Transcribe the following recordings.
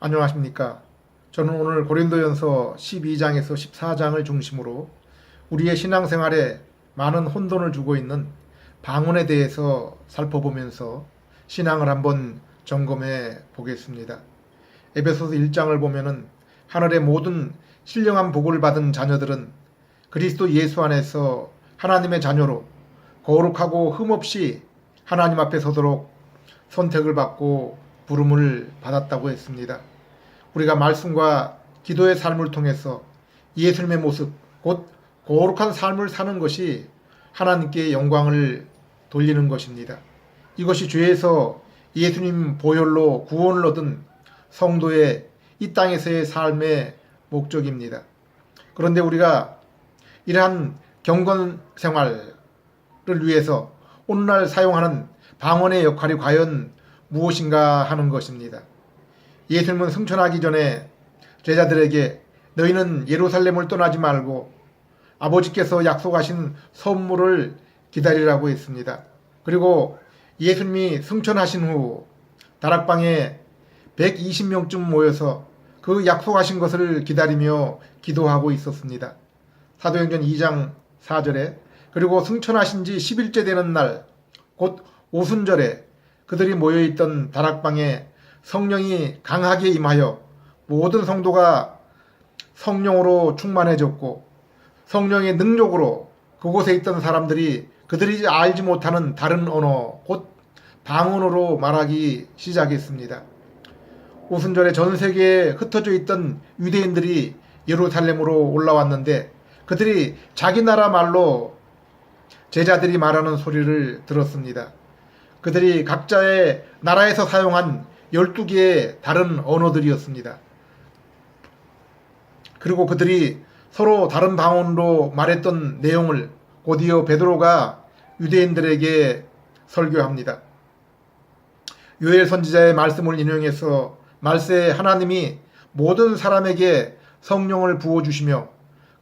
안녕하십니까. 저는 오늘 고린도전서 12장에서 14장을 중심으로 우리의 신앙생활에 많은 혼돈을 주고 있는 방언에 대해서 살펴보면서 신앙을 한번 점검해 보겠습니다. 에베소서 1장을 보면은 하늘의 모든 신령한 복을 받은 자녀들은 그리스도 예수 안에서 하나님의 자녀로 거룩하고 흠없이 하나님 앞에 서도록 선택을 받고 부름을 받았다고 했습니다. 우리가 말씀과 기도의 삶을 통해서 예수님의 모습, 곧 거룩한 삶을 사는 것이 하나님께 영광을 돌리는 것입니다. 이것이 죄에서 예수님 보혈로 구원을 얻은 성도의 이 땅에서의 삶의 목적입니다. 그런데 우리가 이러한 경건 생활을 위해서 오늘날 사용하는 방언의 역할이 과연 무엇인가 하는 것입니다. 예수님은 승천하기 전에 제자들에게 너희는 예루살렘을 떠나지 말고 아버지께서 약속하신 선물을 기다리라고 했습니다. 그리고 예수님이 승천하신 후 다락방에 120명쯤 모여서 그 약속하신 것을 기다리며 기도하고 있었습니다. 사도행전 2장 4절에 그리고 승천하신 지 10일째 되는 날 곧 오순절에 그들이 모여있던 다락방에 성령이 강하게 임하여 모든 성도가 성령으로 충만해졌고 성령의 능력으로 그곳에 있던 사람들이 그들이 알지 못하는 다른 언어 곧 방언으로 말하기 시작했습니다. 오순절에 전 세계에 흩어져 있던 유대인들이 예루살렘으로 올라왔는데 그들이 자기 나라 말로 제자들이 말하는 소리를 들었습니다. 그들이 각자의 나라에서 사용한 12개의 다른 언어들이었습니다. 그리고 그들이 서로 다른 방언으로 말했던 내용을 곧이어 베드로가 유대인들에게 설교합니다. 요엘 선지자의 말씀을 인용해서 말세에 하나님이 모든 사람에게 성령을 부어주시며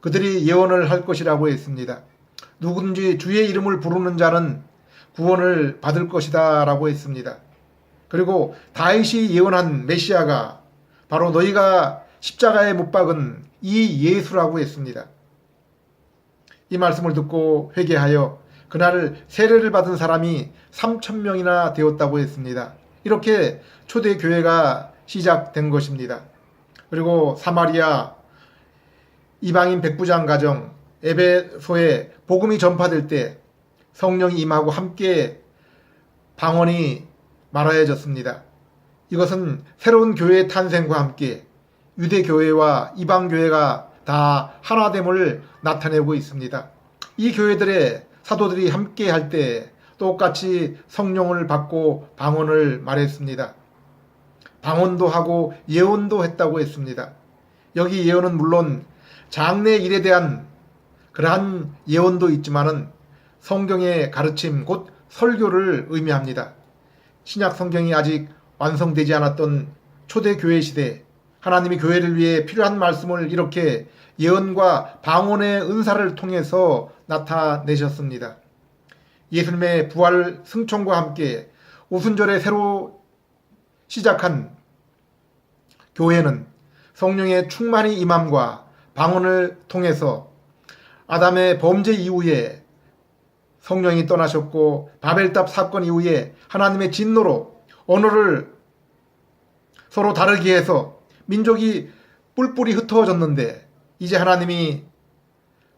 그들이 예언을 할 것이라고 했습니다. 누구든지 주의 이름을 부르는 자는 구원을 받을 것이다 라고 했습니다. 그리고 다윗이 예언한 메시아가 바로 너희가 십자가에 못 박은 이 예수라고 했습니다. 이 말씀을 듣고 회개하여 그날 세례를 받은 사람이 3,000명이나 되었다고 했습니다. 이렇게 초대 교회가 시작된 것입니다. 그리고 사마리아 이방인 백부장 가정 에베소에 복음이 전파될 때 성령이 임하고 함께 방언이 말하여졌습니다. 이것은 새로운 교회의 탄생과 함께 유대교회와 이방교회가 다 하나됨을 나타내고 있습니다. 이 교회들의 사도들이 함께 할 때 똑같이 성령을 받고 방언을 말했습니다. 방언도 하고 예언도 했다고 했습니다. 여기 예언은 물론 장래 일에 대한 그러한 예언도 있지만은 성경의 가르침 곧 설교를 의미합니다. 신약 성경이 아직 완성되지 않았던 초대교회 시대 하나님이 교회를 위해 필요한 말씀을 이렇게 예언과 방언의 은사를 통해서 나타내셨습니다. 예수님의 부활 승천과 함께 오순절에 새로 시작한 교회는 성령의 충만히 임함과 방언을 통해서 아담의 범죄 이후에 성령이 떠나셨고 바벨탑 사건 이후에 하나님의 진노로 언어를 서로 다르게 해서 민족이 뿔뿔이 흩어졌는데 이제 하나님이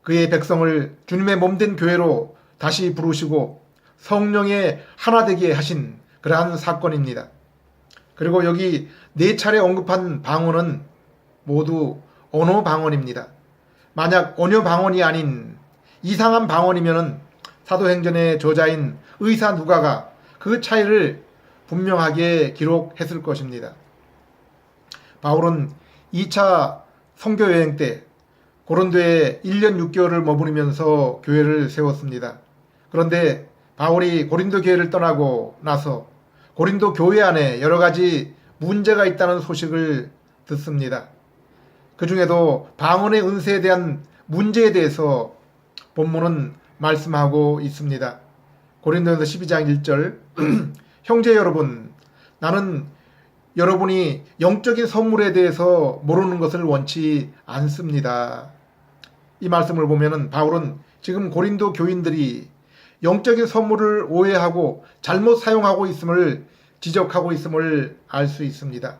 그의 백성을 주님의 몸된 교회로 다시 부르시고 성령의 하나 되게 하신 그러한 사건입니다. 그리고 여기 4차례 언급한 방언은 모두 언어 방언입니다. 만약 언어 방언이 아닌 이상한 방언이면은 사도행전의 저자인 의사 누가가 그 차이를 분명하게 기록했을 것입니다. 바울은 2차 선교 여행 때 고린도에 1년 6개월을 머무르면서 교회를 세웠습니다. 그런데 바울이 고린도 교회를 떠나고 나서 고린도 교회 안에 여러 가지 문제가 있다는 소식을 듣습니다. 그 중에도 방언의 은세에 대한 문제에 대해서 본문은 말씀하고 있습니다. 고린도전서 12장 1절 형제 여러분 나는 여러분이 영적인 선물에 대해서 모르는 것을 원치 않습니다. 이 말씀을 보면은 바울은 지금 고린도 교인들이 영적인 선물을 오해하고 잘못 사용하고 있음을 지적하고 있음을 알 수 있습니다.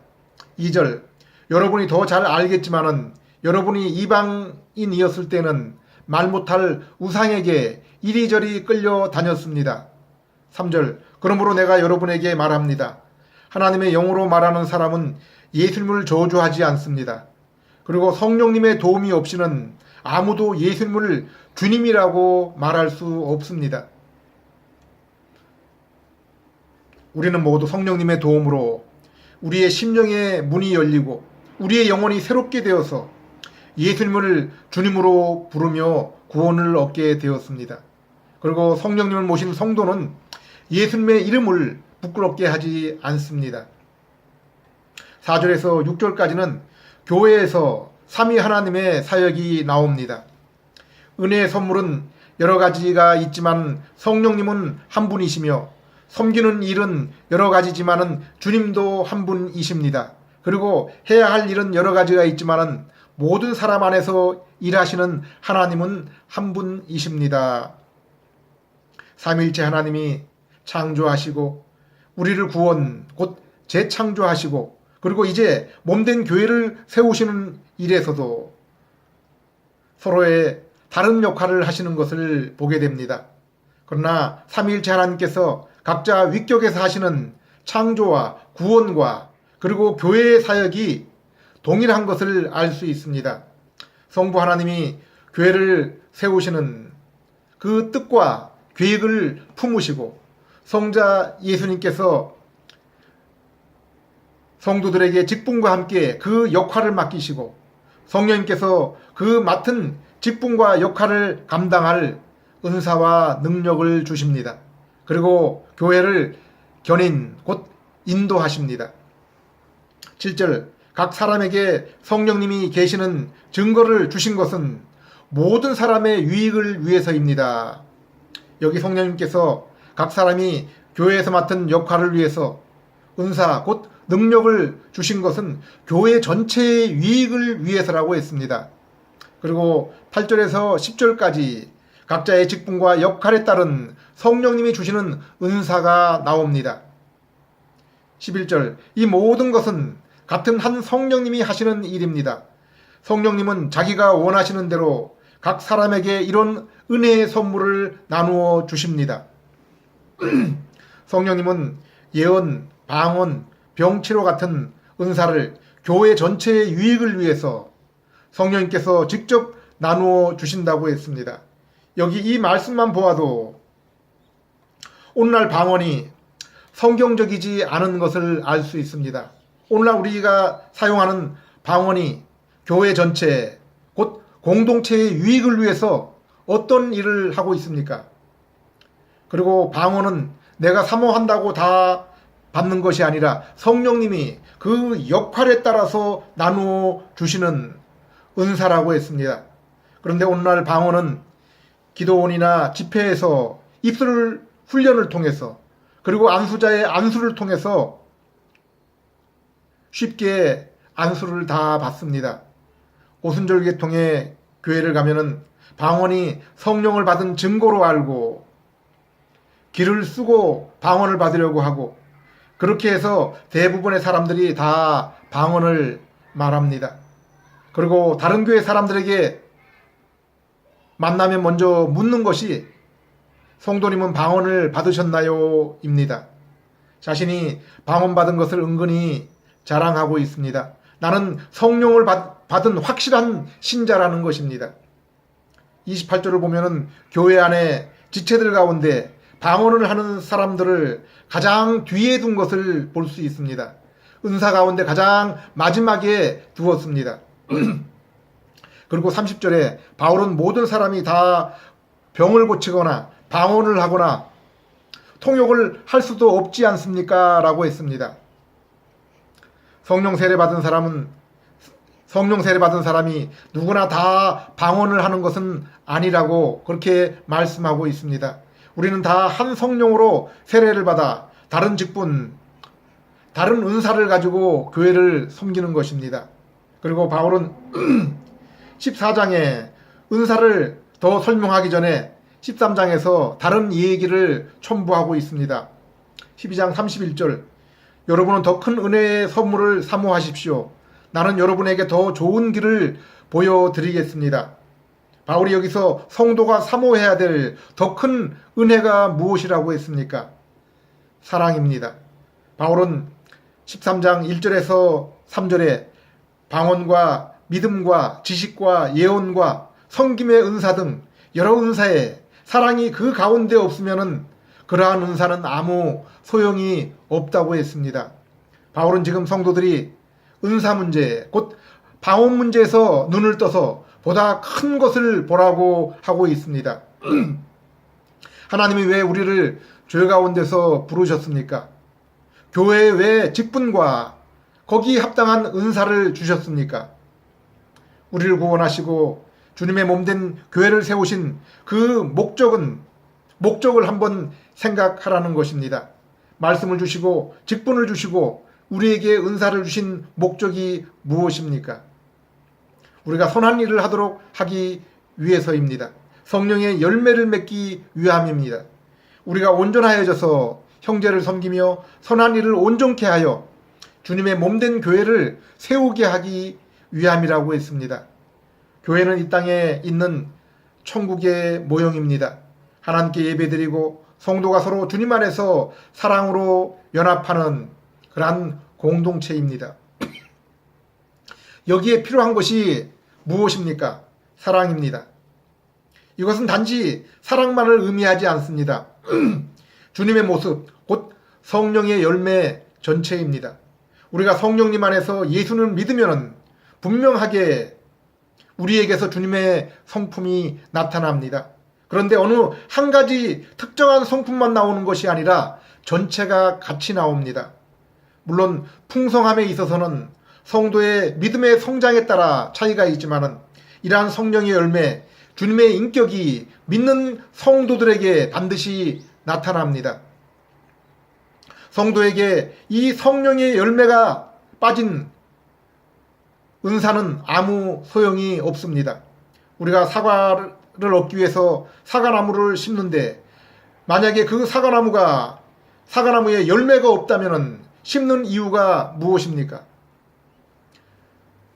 2절, 여러분이 더 잘 알겠지만은 여러분이 이방인이었을 때는 말 못할 우상에게 이리저리 끌려 다녔습니다. 3절, 그러므로 내가 여러분에게 말합니다. 하나님의 영으로 말하는 사람은 예수님을 저주하지 않습니다. 그리고 성령님의 도움이 없이는 아무도 예수님을 주님이라고 말할 수 없습니다. 우리는 모두 성령님의 도움으로 우리의 심령의 문이 열리고 우리의 영혼이 새롭게 되어서 예수님을 주님으로 부르며 구원을 얻게 되었습니다. 그리고 성령님을 모신 성도는 예수님의 이름을 부끄럽게 하지 않습니다. 4절에서 6절까지는 교회에서 삼위 하나님의 사역이 나옵니다. 은혜의 선물은 여러 가지가 있지만 성령님은 한 분이시며 섬기는 일은 여러 가지지만은 주님도 한 분이십니다. 그리고 해야 할 일은 여러 가지가 있지만은 모든 사람 안에서 일하시는 하나님은 한 분이십니다. 삼위일체 하나님이 창조하시고 우리를 구원 곧 재창조하시고 그리고 이제 몸된 교회를 세우시는 일에서도 서로의 다른 역할을 하시는 것을 보게 됩니다. 그러나 삼위일체 하나님께서 각자 위격에서 하시는 창조와 구원과 그리고 교회의 사역이 동일한 것을 알 수 있습니다. 성부 하나님이 교회를 세우시는 그 뜻과 계획을 품으시고 성자 예수님께서 성도들에게 직분과 함께 그 역할을 맡기시고 성령님께서 그 맡은 직분과 역할을 감당할 은사와 능력을 주십니다. 그리고 교회를 견인 곧 인도하십니다. 7절, 각 사람에게 성령님이 계시는 증거를 주신 것은 모든 사람의 유익을 위해서입니다. 여기 성령님께서 각 사람이 교회에서 맡은 역할을 위해서 은사 곧 능력을 주신 것은 교회 전체의 유익을 위해서라고 했습니다. 그리고 8절에서 10절까지 각자의 직분과 역할에 따른 성령님이 주시는 은사가 나옵니다. 11절, 이 모든 것은 같은 한 성령님이 하시는 일입니다. 성령님은 자기가 원하시는 대로 각 사람에게 이런 은혜의 선물을 나누어 주십니다. 성령님은 예언, 방언, 병치료 같은 은사를 교회 전체의 유익을 위해서 성령님께서 직접 나누어 주신다고 했습니다. 여기 이 말씀만 보아도 오늘날 방언이 성경적이지 않은 것을 알 수 있습니다. 오늘날 우리가 사용하는 방언이 교회 전체 곧 공동체의 유익을 위해서 어떤 일을 하고 있습니까? 그리고 방언은 내가 사모한다고 다 받는 것이 아니라 성령님이 그 역할에 따라서 나누어 주시는 은사라고 했습니다. 그런데 오늘날 방언은 기도원이나 집회에서 입술 훈련을 통해서 그리고 안수자의 안수를 통해서 쉽게 안수를 다 받습니다. 오순절 계통의 교회를 가면은 방언이 성령을 받은 증거로 알고 기를 쓰고 방언을 받으려고 하고 그렇게 해서 대부분의 사람들이 다 방언을 말합니다. 그리고 다른 교회 사람들에게 만나면 먼저 묻는 것이 성도님은 방언을 받으셨나요? 입니다. 자신이 방언 받은 것을 은근히 자랑하고 있습니다. 나는 성령을 받은 확실한 신자라는 것입니다. 28절을 보면은 교회 안에 지체들 가운데 방언을 하는 사람들을 가장 뒤에 둔 것을 볼 수 있습니다. 은사 가운데 가장 마지막에 두었습니다. 그리고 30절에 바울은 모든 사람이 다 병을 고치거나 방언을 하거나 통역을 할 수도 없지 않습니까? 라고 했습니다. 성령 세례 받은 사람이 누구나 다 방언을 하는 것은 아니라고 그렇게 말씀하고 있습니다. 우리는 다 한 성령으로 세례를 받아 다른 직분, 다른 은사를 가지고 교회를 섬기는 것입니다. 그리고 바울은 14장에 은사를 더 설명하기 전에 13장에서 다른 얘기를 첨부하고 있습니다. 12장 31절, 여러분은 더 큰 은혜의 선물을 사모하십시오. 나는 여러분에게 더 좋은 길을 보여드리겠습니다. 바울이 여기서 성도가 사모해야 될 더 큰 은혜가 무엇이라고 했습니까? 사랑입니다. 바울은 13장 1절에서 3절에 방언과 믿음과 지식과 예언과 섬김의 은사 등 여러 은사에 사랑이 그 가운데 없으면은 그러한 은사는 아무 소용이 없다고 했습니다. 바울은 지금 성도들이 은사 문제, 곧 방언 문제에서 눈을 떠서 보다 큰 것을 보라고 하고 있습니다. 하나님이 왜 우리를 죄 가운데서 부르셨습니까? 교회에 왜 직분과 거기에 합당한 은사를 주셨습니까? 우리를 구원하시고 주님의 몸된 교회를 세우신 그 목적을 한번 생각하라는 것입니다. 말씀을 주시고 직분을 주시고 우리에게 은사를 주신 목적이 무엇입니까? 우리가 선한 일을 하도록 하기 위해서입니다. 성령의 열매를 맺기 위함입니다. 우리가 온전하여져서 형제를 섬기며 선한 일을 온전케 하여 주님의 몸된 교회를 세우게 하기 위함이라고 했습니다. 교회는 이 땅에 있는 천국의 모형입니다. 하나님께 예배드리고 성도가 서로 주님 안에서 사랑으로 연합하는 그러한 공동체입니다. 여기에 필요한 것이 무엇입니까? 사랑입니다. 이것은 단지 사랑만을 의미하지 않습니다. 주님의 모습, 곧 성령의 열매 전체입니다. 우리가 성령님 안에서 예수를 믿으면 분명하게 우리에게서 주님의 성품이 나타납니다. 그런데 어느 한 가지 특정한 성품만 나오는 것이 아니라 전체가 같이 나옵니다. 물론 풍성함에 있어서는 성도의 믿음의 성장에 따라 차이가 있지만 이러한 성령의 열매, 주님의 인격이 믿는 성도들에게 반드시 나타납니다. 성도에게 이 성령의 열매가 빠진 은사는 아무 소용이 없습니다. 우리가 사과를 얻기 위해서 사과나무를 심는데 만약에 그 사과나무에 열매가 없다면 심는 이유가 무엇입니까?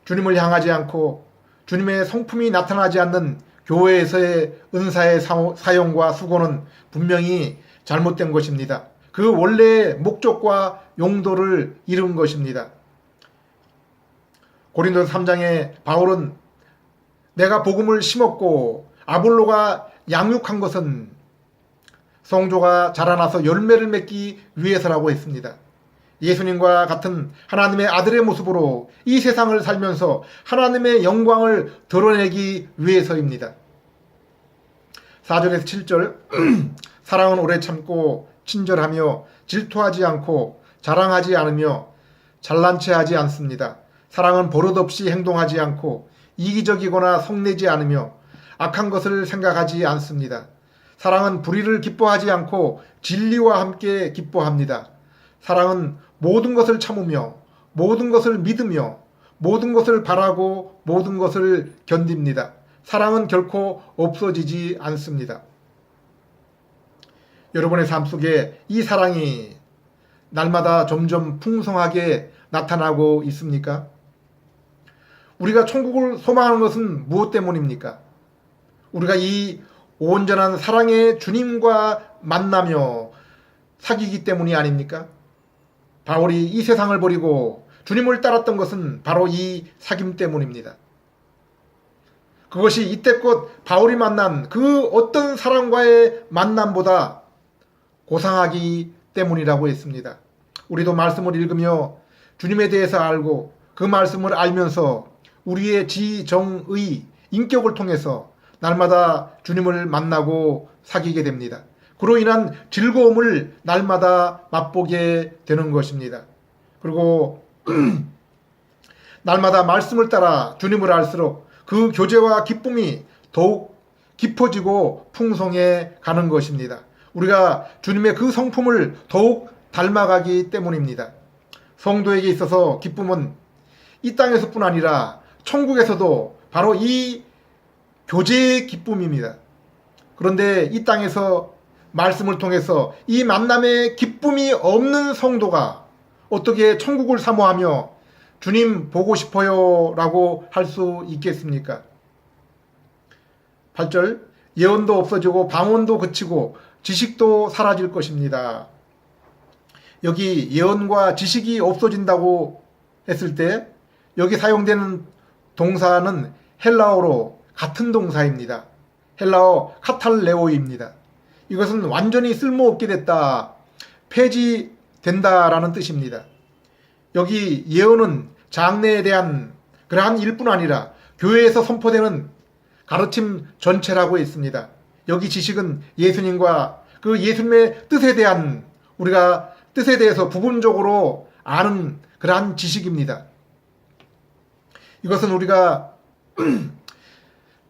주님을 향하지 않고 주님의 성품이 나타나지 않는 교회에서의 은사의 사용과 수고는 분명히 잘못된 것입니다. 그 원래의 목적과 용도를 잃은 것입니다. 고린도서 3장에 바울은 내가 복음을 심었고 아볼로가 양육한 것은 성도가 자라나서 열매를 맺기 위해서라고 했습니다. 예수님과 같은 하나님의 아들의 모습으로 이 세상을 살면서 하나님의 영광을 드러내기 위해서입니다. 4절에서 7절 사랑은 오래 참고 친절하며 질투하지 않고 자랑하지 않으며 잘난 체하지 않습니다. 사랑은 버릇없이 행동하지 않고 이기적이거나 성내지 않으며 악한 것을 생각하지 않습니다. 사랑은 불의를 기뻐하지 않고 진리와 함께 기뻐합니다. 사랑은 모든 것을 참으며 모든 것을 믿으며 모든 것을 바라고 모든 것을 견딥니다. 사랑은 결코 없어지지 않습니다. 여러분의 삶 속에 이 사랑이 날마다 점점 풍성하게 나타나고 있습니까? 우리가 천국을 소망하는 것은 무엇 때문입니까? 우리가 이 온전한 사랑의 주님과 만나며 사귀기 때문이 아닙니까? 바울이 이 세상을 버리고 주님을 따랐던 것은 바로 이 사귐 때문입니다. 그것이 이때껏 바울이 만난 그 어떤 사람과의 만남보다 고상하기 때문이라고 했습니다. 우리도 말씀을 읽으며 주님에 대해서 알고 그 말씀을 알면서 우리의 지정의 인격을 통해서 날마다 주님을 만나고 사귀게 됩니다. 그로 인한 즐거움을 날마다 맛보게 되는 것입니다. 그리고 날마다 말씀을 따라 주님을 알수록 그 교제와 기쁨이 더욱 깊어지고 풍성해 가는 것입니다. 우리가 주님의 그 성품을 더욱 닮아가기 때문입니다. 성도에게 있어서 기쁨은 이 땅에서뿐 아니라 천국에서도 바로 이 교제의 기쁨입니다. 그런데 이 땅에서 말씀을 통해서 이 만남의 기쁨이 없는 성도가 어떻게 천국을 사모하며 주님 보고 싶어요 라고 할 수 있겠습니까? 8절, 예언도 없어지고 방언도 그치고 지식도 사라질 것입니다. 여기 예언과 지식이 없어진다고 했을 때 여기 사용되는 동사는 헬라어로 같은 동사입니다. 헬라어 카탈레오입니다. 이것은 완전히 쓸모없게 됐다, 폐지된다라는 뜻입니다. 여기 예언은 장래에 대한 그러한 일뿐 아니라 교회에서 선포되는 가르침 전체라고 했습니다. 여기 지식은 예수님과 그 예수님의 뜻에 대한 우리가 뜻에 대해서 부분적으로 아는 그러한 지식입니다. 이것은 우리가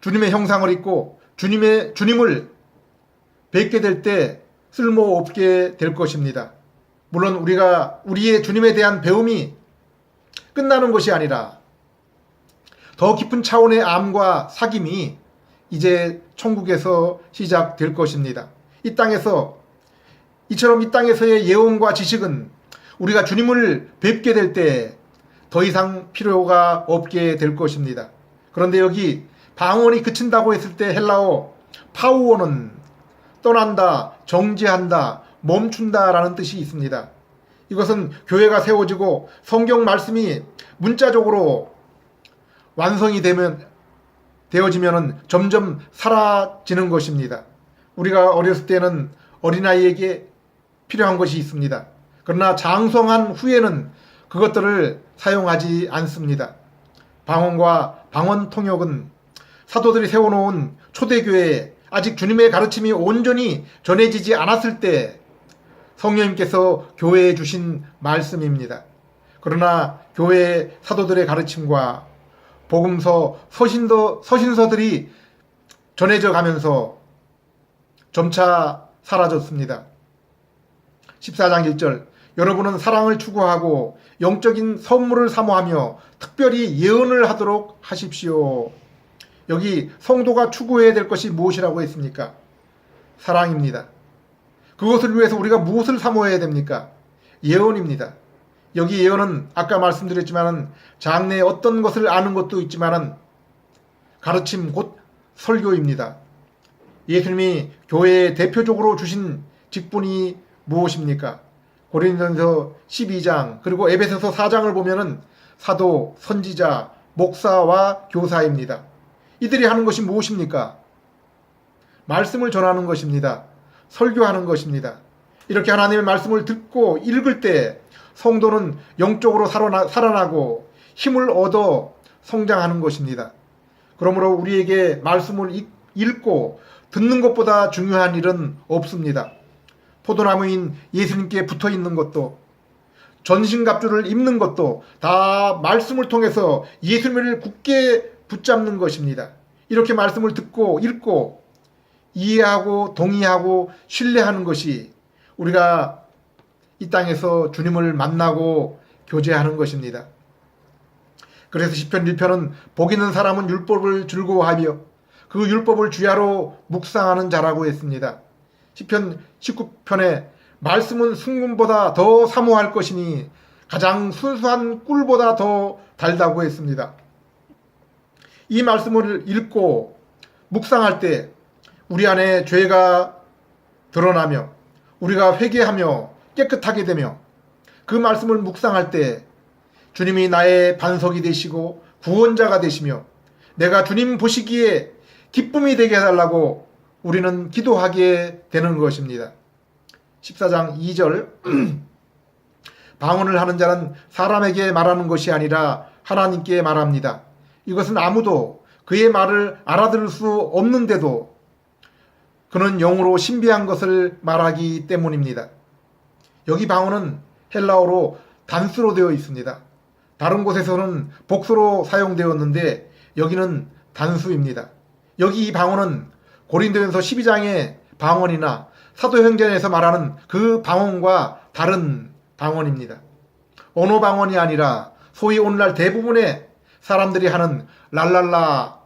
주님의 형상을 입고 주님을 뵙게 될 때 쓸모없게 될 것입니다. 물론 우리의 주님에 대한 배움이 끝나는 것이 아니라 더 깊은 차원의 암과 사귐이 이제 천국에서 시작될 것입니다. 이처럼 이 땅에서의 예언과 지식은 우리가 주님을 뵙게 될 때 더 이상 필요가 없게 될 것입니다. 그런데 여기 방언이 그친다고 했을 때 헬라어 파우어는 떠난다, 정지한다, 멈춘다 라는 뜻이 있습니다. 이것은 교회가 세워지고 성경 말씀이 문자적으로 완성이 되어지면 점점 사라지는 것입니다. 우리가 어렸을 때는 어린아이에게 필요한 것이 있습니다. 그러나 장성한 후에는 그것들을 사용하지 않습니다. 방언과 방언 통역은 사도들이 세워놓은 초대교회에 아직 주님의 가르침이 온전히 전해지지 않았을 때 성령님께서 교회에 주신 말씀입니다. 그러나 교회 사도들의 가르침과 복음서, 서신서들이 전해져 가면서 점차 사라졌습니다. 14장 1절, 여러분은 사랑을 추구하고 영적인 선물을 사모하며 특별히 예언을 하도록 하십시오. 여기 성도가 추구해야 될 것이 무엇이라고 했습니까? 사랑입니다. 그것을 위해서 우리가 무엇을 사모해야 됩니까? 예언입니다. 여기 예언은 아까 말씀드렸지만 장래에 어떤 것을 아는 것도 있지만 가르침 곧 설교입니다. 예수님이 교회에 대표적으로 주신 직분이 무엇입니까? 고린도전서 12장 그리고 에베소서 4장을 보면은 사도, 선지자, 목사와 교사입니다. 이들이 하는 것이 무엇입니까? 말씀을 전하는 것입니다. 설교하는 것입니다. 이렇게 하나님의 말씀을 듣고 읽을 때 성도는 영적으로 살아나고 힘을 얻어 성장하는 것입니다. 그러므로 우리에게 말씀을 읽고 듣는 것보다 중요한 일은 없습니다. 포도나무인 예수님께 붙어 있는 것도 전신갑주를 입는 것도 다 말씀을 통해서 예수님을 굳게 붙잡는 것입니다. 이렇게 말씀을 듣고 읽고 이해하고 동의하고 신뢰하는 것이 우리가 이 땅에서 주님을 만나고 교제하는 것입니다. 그래서 시편 1편은 복 있는 사람은 율법을 즐거워하며 그 율법을 주야로 묵상하는 자라고 했습니다. 시편 19편에 말씀은 순금보다 더 사모할 것이니 가장 순수한 꿀보다 더 달다고 했습니다. 이 말씀을 읽고 묵상할 때 우리 안에 죄가 드러나며 우리가 회개하며 깨끗하게 되며 그 말씀을 묵상할 때 주님이 나의 반석이 되시고 구원자가 되시며 내가 주님 보시기에 기쁨이 되게 해달라고 우리는 기도하게 되는 것입니다. 14장 2절 방언을 하는 자는 사람에게 말하는 것이 아니라 하나님께 말합니다. 이것은 아무도 그의 말을 알아들을 수 없는데도 그는 영으로 신비한 것을 말하기 때문입니다. 여기 방언은 헬라어로 단수로 되어 있습니다. 다른 곳에서는 복수로 사용되었는데 여기는 단수입니다. 여기 이 방언은 고린도전서 12장의 방언이나 사도행전에서 말하는 그 방언과 다른 방언입니다. 언어 방언이 아니라 소위 오늘날 대부분의 사람들이 하는 랄랄라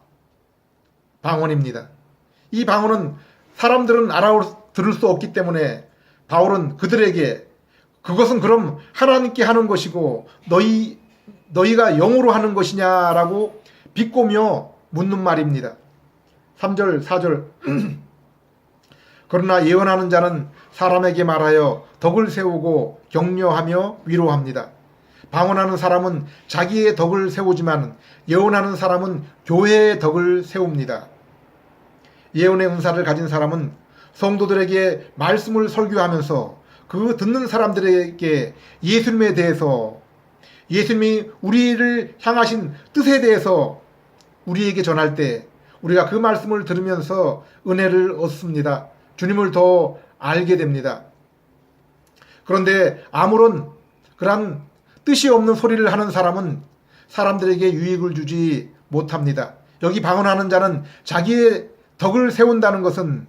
방언입니다. 이 방언은 사람들은 알아들을 수 없기 때문에 바울은 그들에게 그것은 그럼 하나님께 하는 것이고 너희가 영으로 하는 것이냐라고 비꼬며 묻는 말입니다. 3절 4절 그러나 예언하는 자는 사람에게 말하여 덕을 세우고 격려하며 위로합니다. 방언하는 사람은 자기의 덕을 세우지만 예언하는 사람은 교회의 덕을 세웁니다. 예언의 은사를 가진 사람은 성도들에게 말씀을 설교하면서 그 듣는 사람들에게 예수님에 대해서 예수님이 우리를 향하신 뜻에 대해서 우리에게 전할 때 우리가 그 말씀을 들으면서 은혜를 얻습니다. 주님을 더 알게 됩니다. 그런데 아무런 그런 뜻이 없는 소리를 하는 사람은 사람들에게 유익을 주지 못합니다. 여기 방언하는 자는 자기의 덕을 세운다는 것은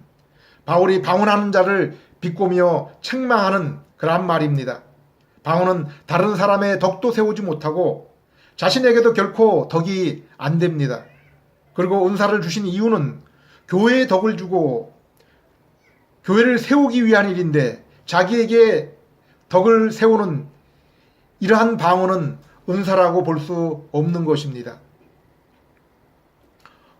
바울이 방언하는 자를 비꼬며 책망하는 그런 말입니다. 방언은 다른 사람의 덕도 세우지 못하고 자신에게도 결코 덕이 안 됩니다. 그리고 은사를 주신 이유는 교회에 덕을 주고 교회를 세우기 위한 일인데 자기에게 덕을 세우는 이러한 방언은 은사라고 볼 수 없는 것입니다.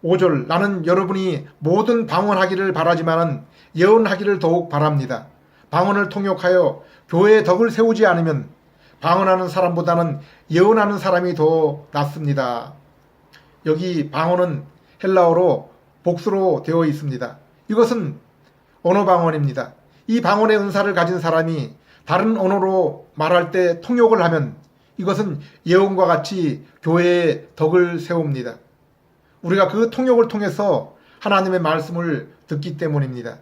5절 나는 여러분이 모든 방언하기를 바라지만은 예언하기를 더욱 바랍니다. 방언을 통역하여 교회의 덕을 세우지 않으면 방언하는 사람보다는 예언하는 사람이 더 낫습니다. 여기 방언은 헬라어로 복수로 되어 있습니다. 이것은 언어 방언입니다. 이 방언의 은사를 가진 사람이 다른 언어로 말할 때 통역을 하면 이것은 예언과 같이 교회의 덕을 세웁니다. 우리가 그 통역을 통해서 하나님의 말씀을 듣기 때문입니다.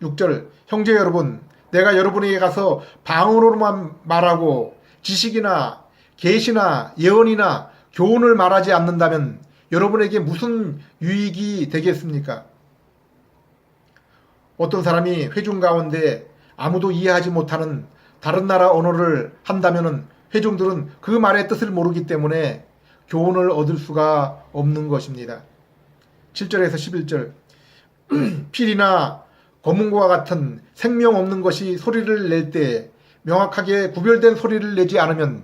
6절 형제 여러분 내가 여러분에게 가서 방언으로만 말하고 지식이나 계시나 예언이나 교훈을 말하지 않는다면 여러분에게 무슨 유익이 되겠습니까? 어떤 사람이 회중 가운데 아무도 이해하지 못하는 다른 나라 언어를 한다면 회중들은 그 말의 뜻을 모르기 때문에 교훈을 얻을 수가 없는 것입니다. 7절에서 11절 필이나 검은고와 같은 생명 없는 것이 소리를 낼 때 명확하게 구별된 소리를 내지 않으면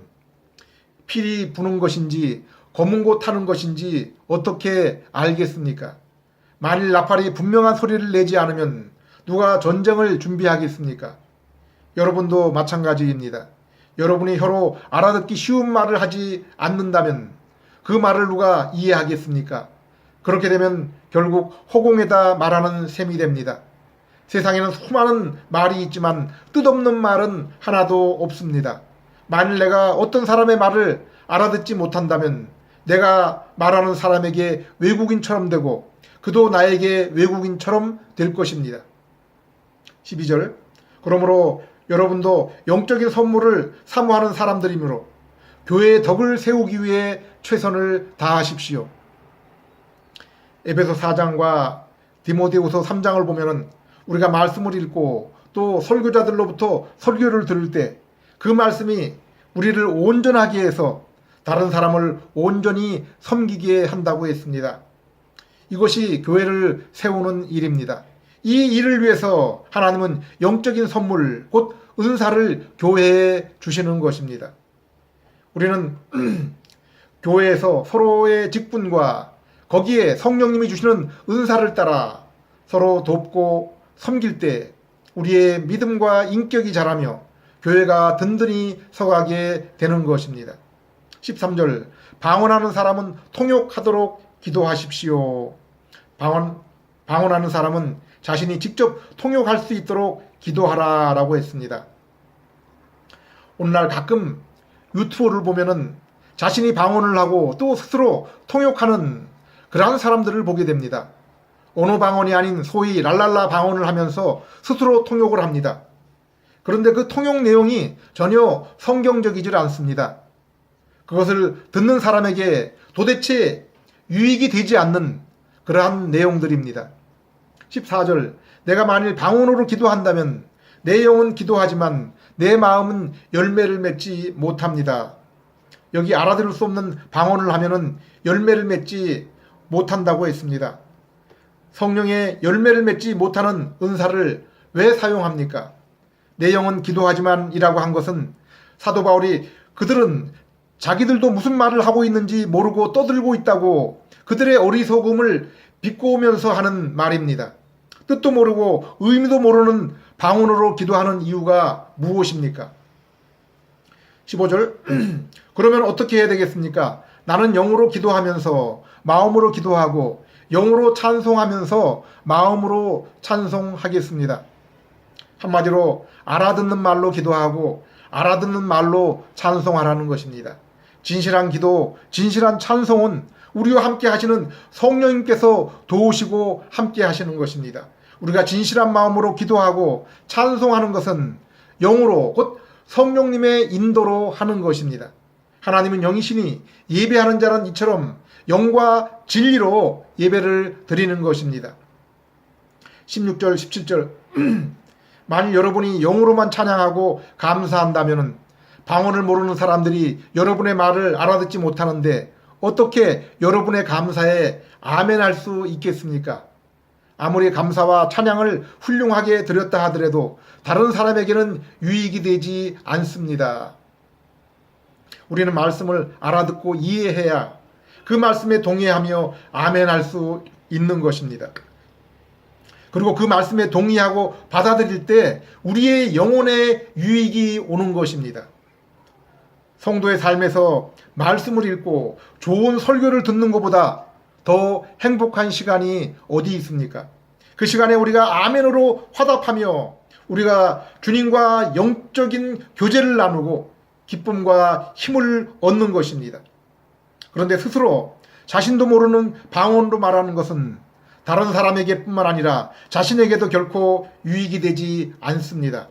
필이 부는 것인지 검은고 타는 것인지 어떻게 알겠습니까? 만일 나팔이 분명한 소리를 내지 않으면 누가 전쟁을 준비하겠습니까? 여러분도 마찬가지입니다. 여러분이 혀로 알아듣기 쉬운 말을 하지 않는다면 그 말을 누가 이해하겠습니까? 그렇게 되면 결국 허공에다 말하는 셈이 됩니다. 세상에는 수많은 말이 있지만 뜻없는 말은 하나도 없습니다. 만일 내가 어떤 사람의 말을 알아듣지 못한다면 내가 말하는 사람에게 외국인처럼 되고 그도 나에게 외국인처럼 될 것입니다. 12절 그러므로 여러분도 영적인 선물을 사모하는 사람들이므로 교회의 덕을 세우기 위해 최선을 다하십시오. 에베소 4장과 디모데후서 3장을 보면은 우리가 말씀을 읽고 또 설교자들로부터 설교를 들을 때 그 말씀이 우리를 온전하게 해서 다른 사람을 온전히 섬기게 한다고 했습니다. 이것이 교회를 세우는 일입니다. 이 일을 위해서 하나님은 영적인 선물, 곧 은사를 교회에 주시는 것입니다. 우리는 교회에서 서로의 직분과 거기에 성령님이 주시는 은사를 따라 서로 돕고 섬길 때 우리의 믿음과 인격이 자라며 교회가 든든히 서가게 되는 것입니다. 13절 방언하는 사람은 통역하도록 기도하십시오. 방언하는 사람은 자신이 직접 통역할 수 있도록 기도하라라고 했습니다. 오늘날 가끔 유튜브를 보면은 자신이 방언을 하고 또 스스로 통역하는 그러한 사람들을 보게 됩니다. 언어 방언이 아닌 소위 랄랄라 방언을 하면서 스스로 통역을 합니다. 그런데 그 통역 내용이 전혀 성경적이질 않습니다. 그것을 듣는 사람에게 도대체 유익이 되지 않는 그러한 내용들입니다. 14절 내가 만일 방언으로 기도한다면 내 영은 기도하지만 내 마음은 열매를 맺지 못합니다. 여기 알아들을 수 없는 방언을 하면은 열매를 맺지 못한다고 했습니다. 성령의 열매를 맺지 못하는 은사를 왜 사용합니까? 내 영은 기도하지만 이라고 한 것은 사도 바울이 그들은 자기들도 무슨 말을 하고 있는지 모르고 떠들고 있다고 그들의 어리석음을 비꼬으면서 하는 말입니다. 뜻도 모르고 의미도 모르는 방언으로 기도하는 이유가 무엇입니까? 15절 그러면 어떻게 해야 되겠습니까? 나는 영으로 기도하면서 마음으로 기도하고 영으로 찬송하면서 마음으로 찬송하겠습니다. 한마디로 알아듣는 말로 기도하고 알아듣는 말로 찬송하라는 것입니다. 진실한 기도, 진실한 찬송은 우리와 함께 하시는 성령님께서 도우시고 함께 하시는 것입니다. 우리가 진실한 마음으로 기도하고 찬송하는 것은 영으로 곧 성령님의 인도로 하는 것입니다. 하나님은 영이시니 예배하는 자는 이처럼 영과 진리로 예배를 드리는 것입니다. 16절 17절 만일 여러분이 영으로만 찬양하고 감사한다면 방언을 모르는 사람들이 여러분의 말을 알아듣지 못하는데 어떻게 여러분의 감사에 아멘할 수 있겠습니까? 아무리 감사와 찬양을 훌륭하게 드렸다 하더라도 다른 사람에게는 유익이 되지 않습니다. 우리는 말씀을 알아듣고 이해해야 그 말씀에 동의하며 아멘할 수 있는 것입니다. 그리고 그 말씀에 동의하고 받아들일 때 우리의 영혼에 유익이 오는 것입니다. 성도의 삶에서 말씀을 읽고 좋은 설교를 듣는 것보다 더 행복한 시간이 어디 있습니까? 그 시간에 우리가 아멘으로 화답하며 우리가 주님과 영적인 교제를 나누고 기쁨과 힘을 얻는 것입니다. 그런데 스스로 자신도 모르는 방언으로 말하는 것은 다른 사람에게뿐만 아니라 자신에게도 결코 유익이 되지 않습니다.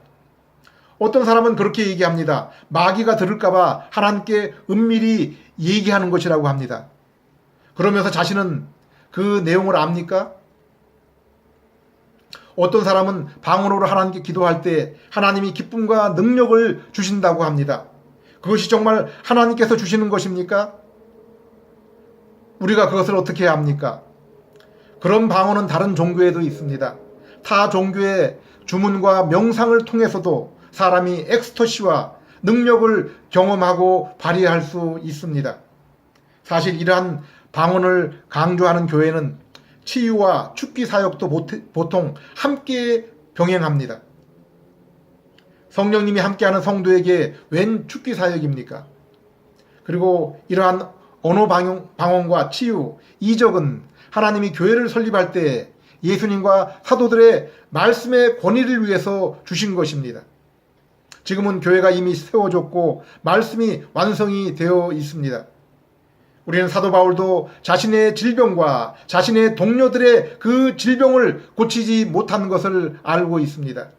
어떤 사람은 그렇게 얘기합니다. 마귀가 들을까봐 하나님께 은밀히 얘기하는 것이라고 합니다. 그러면서 자신은 그 내용을 압니까? 어떤 사람은 방언으로 하나님께 기도할 때 하나님이 기쁨과 능력을 주신다고 합니다. 그것이 정말 하나님께서 주시는 것입니까? 우리가 그것을 어떻게 해야 합니까? 그런 방언은 다른 종교에도 있습니다. 타 종교의 주문과 명상을 통해서도 사람이 엑스터시와 능력을 경험하고 발휘할 수 있습니다. 사실 이러한 방언을 강조하는 교회는 치유와 축기 사역도 보통 함께 병행합니다. 성령님이 함께하는 성도에게 웬 축기 사역입니까? 그리고 이러한 언어 방언과 치유, 이적은 하나님이 교회를 설립할 때 예수님과 사도들의 말씀의 권위를 위해서 주신 것입니다. 지금은 교회가 이미 세워졌고 말씀이 완성이 되어 있습니다. 우리는 사도 바울도 자신의 질병과 자신의 동료들의 그 질병을 고치지 못한 것을 알고 있습니다.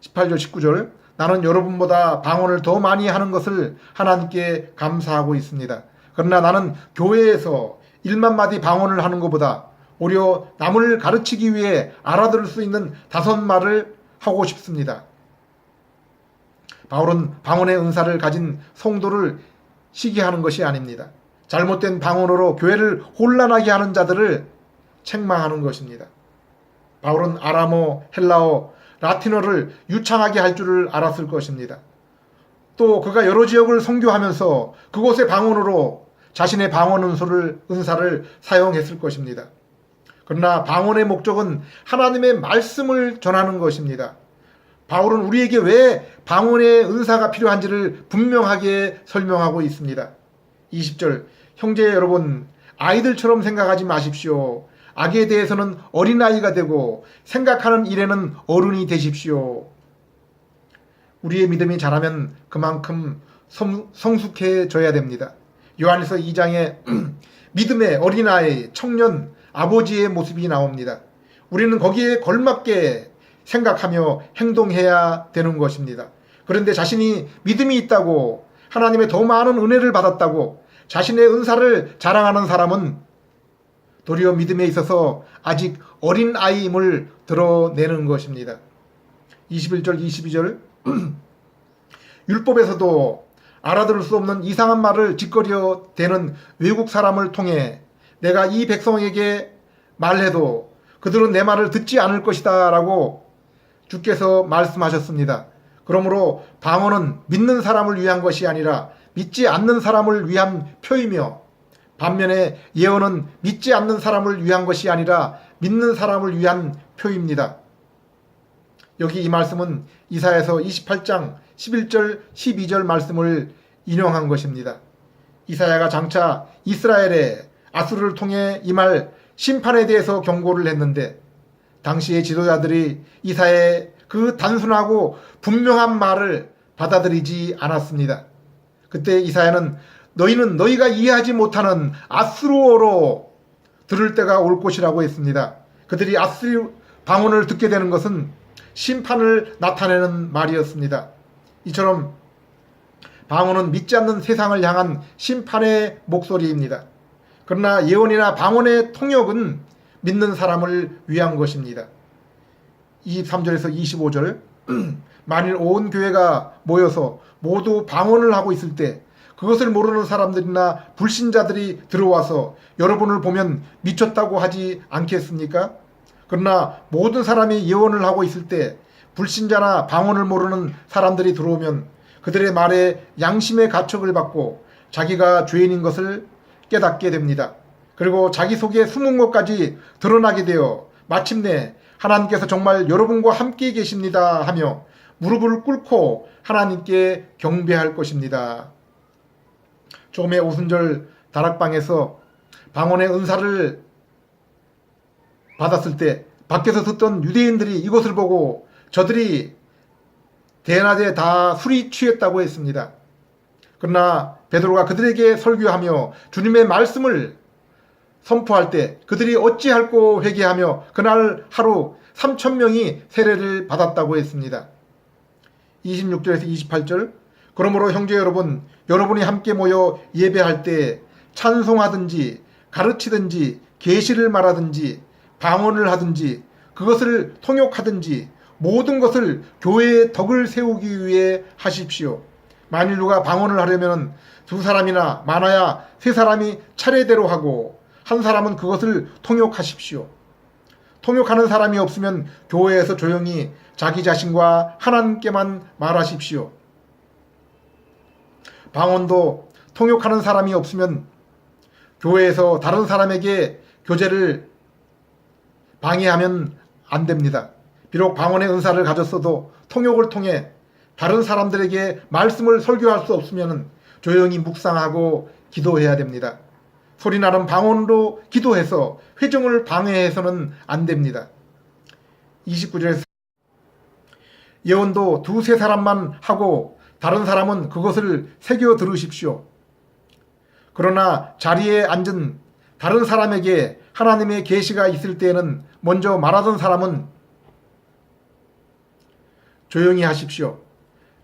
18절 19절 나는 여러분보다 방언을 더 많이 하는 것을 하나님께 감사하고 있습니다. 그러나 나는 교회에서 1만 마디 방언을 하는 것보다 오히려 남을 가르치기 위해 알아들을 수 있는 5말을 하고 싶습니다. 바울은 방언의 은사를 가진 성도를 시기하는 것이 아닙니다. 잘못된 방언으로 교회를 혼란하게 하는 자들을 책망하는 것입니다. 바울은 아람어, 헬라어, 라틴어를 유창하게 할 줄을 알았을 것입니다. 또 그가 여러 지역을 선교하면서 그곳의 방언으로 자신의 방언 은사를 사용했을 것입니다. 그러나 방언의 목적은 하나님의 말씀을 전하는 것입니다. 바울은 우리에게 왜 방언의 은사가 필요한지를 분명하게 설명하고 있습니다. 20절 형제 여러분 아이들처럼 생각하지 마십시오. 악에 대해서는 어린아이가 되고 생각하는 일에는 어른이 되십시오. 우리의 믿음이 자라면 그만큼 성숙해져야 됩니다. 요한일서 2장에 믿음의 어린아이, 청년, 아버지의 모습이 나옵니다. 우리는 거기에 걸맞게 생각하며 행동해야 되는 것입니다. 그런데 자신이 믿음이 있다고 하나님의 더 많은 은혜를 받았다고 자신의 은사를 자랑하는 사람은 도리어 믿음에 있어서 아직 어린 아이임을 드러내는 것입니다. 21절 22절 율법에서도 알아들을 수 없는 이상한 말을 짓거려 대는 외국 사람을 통해 내가 이 백성에게 말해도 그들은 내 말을 듣지 않을 것이다 라고 주께서 말씀하셨습니다. 그러므로 방언은 믿는 사람을 위한 것이 아니라 믿지 않는 사람을 위한 표이며, 반면에 예언은 믿지 않는 사람을 위한 것이 아니라 믿는 사람을 위한 표입니다. 여기 이 말씀은 이사야서 28장 11절 12절 말씀을 인용한 것입니다. 이사야가 장차 이스라엘에 아수르를 통해 임할 심판에 대해서 경고를 했는데, 당시의 지도자들이 이사야의 그 단순하고 분명한 말을 받아들이지 않았습니다. 그때 이사야는 너희는 너희가 이해하지 못하는 아수르어로 들을 때가 올 것이라고 했습니다. 그들이 아수르 방언을 듣게 되는 것은 심판을 나타내는 말이었습니다. 이처럼 방언은 믿지 않는 세상을 향한 심판의 목소리입니다. 그러나 예언이나 방언의 통역은 믿는 사람을 위한 것입니다. 23절에서 25절 만일 온 교회가 모여서 모두 방언을 하고 있을 때 그것을 모르는 사람들이나 불신자들이 들어와서 여러분을 보면 미쳤다고 하지 않겠습니까? 그러나 모든 사람이 예언을 하고 있을 때 불신자나 방언을 모르는 사람들이 들어오면 그들의 말에 양심의 가책을 받고 자기가 죄인인 것을 깨닫게 됩니다. 그리고 자기 속에 숨은 것까지 드러나게 되어 마침내 하나님께서 정말 여러분과 함께 계십니다 하며 무릎을 꿇고 하나님께 경배할 것입니다. 조금의 오순절 다락방에서 방언의 은사를 받았을 때 밖에서 듣던 유대인들이 이것을 보고 저들이 대낮에 다 술이 취했다고 했습니다. 그러나 베드로가 그들에게 설교하며 주님의 말씀을 선포할 때 그들이 어찌할꼬 회개하며 그날 하루 3,000명이 세례를 받았다고 했습니다. 26절에서 28절 그러므로 형제 여러분, 여러분이 함께 모여 예배할 때 찬송하든지 가르치든지 계시를 말하든지 방언을 하든지 그것을 통역하든지 모든 것을 교회의 덕을 세우기 위해 하십시오. 만일 누가 방언을 하려면 두 사람이나 많아야 세 사람이 차례대로 하고 한 사람은 그것을 통역하십시오. 통역하는 사람이 없으면 교회에서 조용히 자기 자신과 하나님께만 말하십시오. 방언도 통역하는 사람이 없으면 교회에서 다른 사람에게 교제를 방해하면 안 됩니다. 비록 방언의 은사를 가졌어도 통역을 통해 다른 사람들에게 말씀을 설교할 수 없으면 조용히 묵상하고 기도해야 됩니다. 소리나는 방언으로 기도해서 회중을 방해해서는 안 됩니다. 29절에서 예언도 두세 사람만 하고 다른 사람은 그것을 새겨 들으십시오. 그러나 자리에 앉은 다른 사람에게 하나님의 계시가 있을 때에는 먼저 말하던 사람은 조용히 하십시오.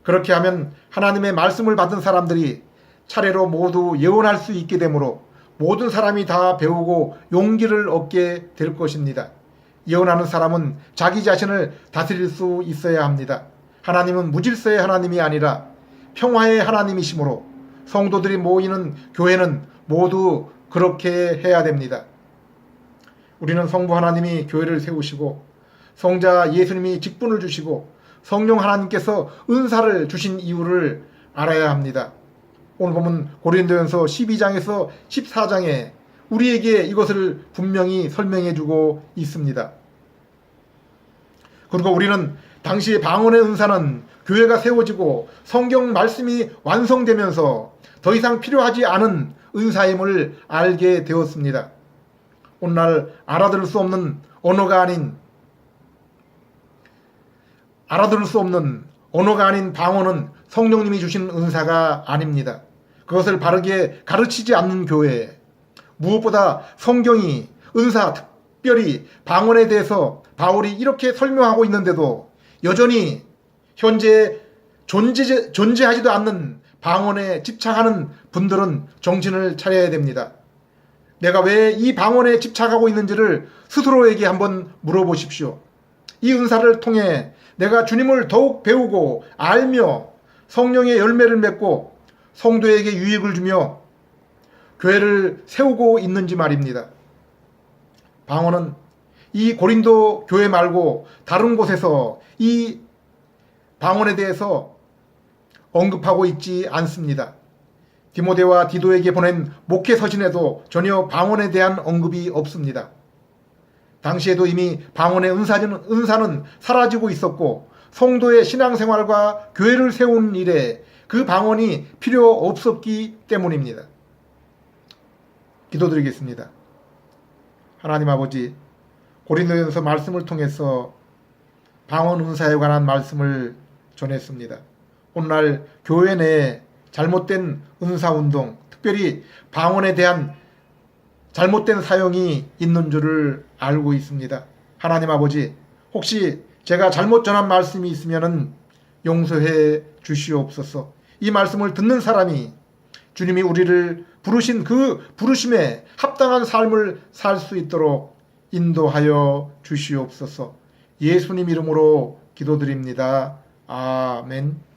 그렇게 하면 하나님의 말씀을 받은 사람들이 차례로 모두 예언할 수 있게 되므로 모든 사람이 다 배우고 용기를 얻게 될 것입니다. 예언하는 사람은 자기 자신을 다스릴 수 있어야 합니다. 하나님은 무질서의 하나님이 아니라 평화의 하나님이시므로 성도들이 모이는 교회는 모두 그렇게 해야 됩니다. 우리는 성부 하나님이 교회를 세우시고 성자 예수님이 직분을 주시고 성령 하나님께서 은사를 주신 이유를 알아야 합니다. 오늘 보면 고린도전서 12장에서 14장에 우리에게 이것을 분명히 설명해 주고 있습니다. 그리고 우리는 당시 방언의 은사는 교회가 세워지고 성경 말씀이 완성되면서 더 이상 필요하지 않은 은사임을 알게 되었습니다. 오늘날 알아들을 수 없는 언어가 아닌 방언은 성령님이 주신 은사가 아닙니다. 그것을 바르게 가르치지 않는 교회, 무엇보다 성경이 은사, 특별히 방언에 대해서 바울이 이렇게 설명하고 있는데도 여전히 현재 존재하지도 않는 방언에 집착하는 분들은 정신을 차려야 됩니다. 내가 왜 이 방언에 집착하고 있는지를 스스로에게 한번 물어보십시오. 이 은사를 통해 내가 주님을 더욱 배우고 알며 성령의 열매를 맺고 성도에게 유익을 주며 교회를 세우고 있는지 말입니다. 방언은 이 고린도 교회 말고 다른 곳에서 이 방언에 대해서 언급하고 있지 않습니다. 디모데와 디도에게 보낸 목회 서신에도 전혀 방언에 대한 언급이 없습니다. 당시에도 이미 방언의 은사는 사라지고 있었고 성도의 신앙생활과 교회를 세우는 일에 그 방언이 필요 없었기 때문입니다. 기도드리겠습니다. 하나님 아버지, 고린도전서 말씀을 통해서 방언 은사에 관한 말씀을 전했습니다. 오늘날 교회 내에 잘못된 은사운동, 특별히 방언에 대한 잘못된 사용이 있는 줄을 알고 있습니다. 하나님 아버지, 혹시 제가 잘못 전한 말씀이 있으면 용서해 주시옵소서. 이 말씀을 듣는 사람이 주님이 우리를 부르신 그 부르심에 합당한 삶을 살 수 있도록 인도하여 주시옵소서. 예수님 이름으로 기도드립니다. 아멘.